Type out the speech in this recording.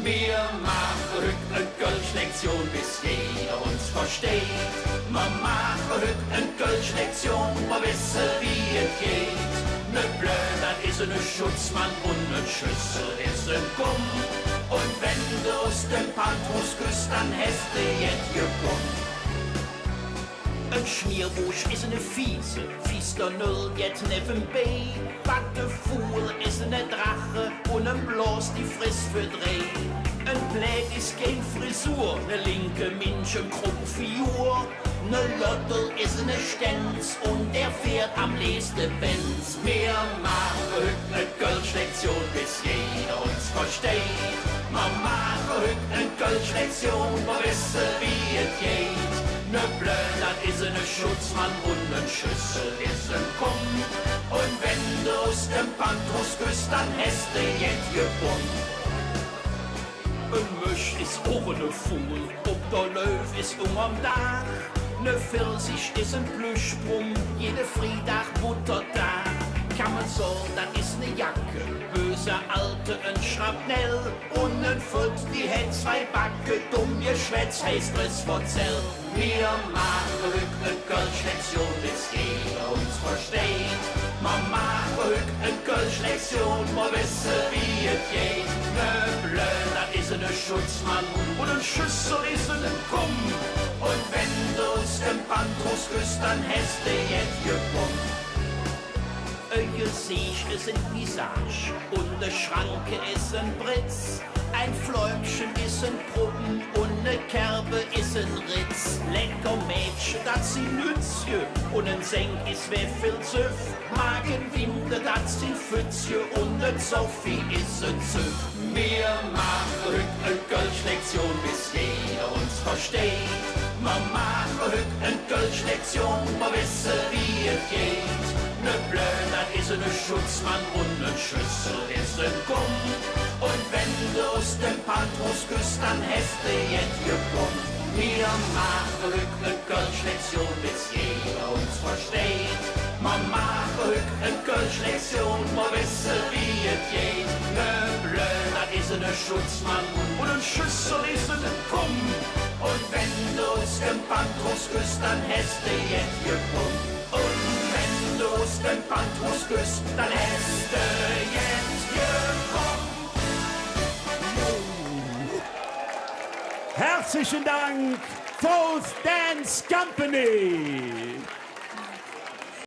Wir machen heute eine Kölsch-Lektion, bis jeder uns versteht. Wir machen heute eine Kölsch-Lektion, wir wissen, wie es geht. Ne Blödert ist ein Schutzmann und ne Schüssel ist ein Gumm. Und wenn du aus dem Pantos küsst, dann hast du jetzt gekommen. Ein Schmierbusch ist eine Fiese, Fiester Null geht neben B. Battefuhl ist eine Drache und ein Bloß die Frist für Dreh. Ein Bläd ist kein Frisur, ne linke Minch im Krummfigur. Ne Lottel ist eine Stenz und der fährt am nächsten Benz. Wir machen heute ne Kölsch-Lektion, bis jeder uns versteht. Wir machen heute ne Kölsch-Lektion, wir wissen, wie es geht. Ne Blödert ist ein Schutzmann und ne Schüssel ist ein Kumm. Und wenn du aus dem Pantos küsst, dann hast du jetzt gebunden. Ein Misch ist auch ne Fuhl, ob der Löw ist am Dach. Ne Pfirsich ist ein Plüschbrumm, jede Freitag Muttertag. Kann man so, dann ist ne Jacke, böse Alte, ein Schrapnell. Und ein Foot, die hätt zwei Backe, dumm Geschwätz heißt es Verzell. Wir machen heute ne Kölsch-Lektion, bis jeder uns versteht. Wir machen heute ne Kölsch-Lektion, wir wissen, wie es geht. Ne Blöder ist ein Schutzmann und ein Schüssel ist ein Kumm. Und wenn du aus dem Pantos küsst, dann hast du jetzt gekommen. Ein Gesicht ist ein Visage und eine Schranke ist ein Britz. Ein Fläumchen ist ein Puppen und eine Kerbe ist ein Ritz. Lecker Mädchen, das sind Nützje und ein Senk ist wer viel Süff. Magenwinde, das sind Pfützje und ein Sophie ist ein Süff. Wir machen heute eine Kölsch-Lektion, bis jeder uns versteht. Wir machen heute eine Kölsch-Lektion, wir wissen, wie es geht. Ne Blödert ist ein Schutzmann und ne Schüssel ist ein Kumm. Und wenn du aus dem Pantos küsst, dann hast du jetzt gekommen. Wir machen heute ne Kölsch-Lektion, bis jeder uns versteht. Wir machen heute ne Kölsch-Lektion, wir wissen, wie es geht. Ne Blödert ist ein Schutzmann und ein Schüssel ist ein Kumm. Und wenn du aus dem Pantos küsst, dann hast du jetzt gekommen. Und wenn du aus dem Pantos küsst, dann hast du jetzt gekommen. Herzlichen Dank, Fourth Dance Company.